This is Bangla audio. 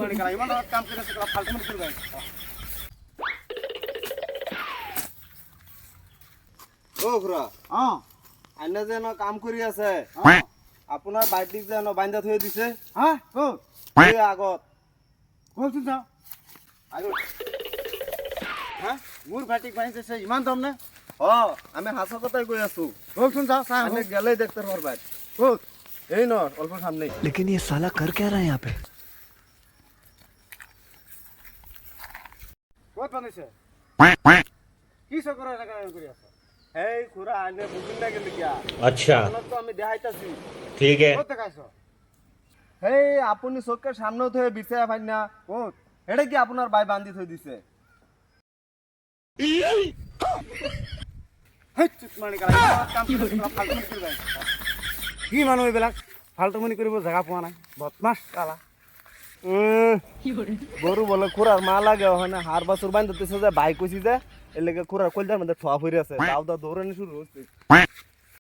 মানে গেলা ইমান কাম করে আছে ফালতু মনে করে ও খুড়া হ্যাঁ আইনা যেন কাম কৰি আছে হ্যাঁ আপোনাৰ বাইটিক যেন বান্ধা থৈ দিছে হ্যাঁ ও এই আগত বলছিস না আগত হ্যাঁ মোর ভাটিক বানিয়েছে ইমান দাম না অ আমি হাসা কথাই কৈ আছো বলছুন যাও সাহেব আমি গেলেই দেখতে পারবা ও এই ন অল্প সামনে लेकिन ये साला कर क्या रहा है यहाँ पे? কত বানিয়েছে কি সকর টাকা করে আছে এই খুড়া আইনে বুঝিন না গেল কিয়া अच्छा আপনার তো আমি দেখাইতাছি ठीक है কত টাকা আছে এই আপুনি চোখের সামনে থৈ বিছায়া ভাই না কত এটা কি আপনার ভাই বান্ধি থৈ দিছে মানে গেলা ইমান কাম করে আছে ফালতু মনে করে কি মানুহ এইবিলাক ফালতু মনি কৰিব জায়গা পোৱা নাই বদমাছ কালা গরু বলে খুড়ার মা লাগে ওখানে হার বাছুর বান্ধতেছে যে ভাই কইছি যে এর লেগে খুড়ার কলজার মধ্যে ঠোয়া ফিরে আছে দাও দাও দৌড়ানি শুরু হচ্ছে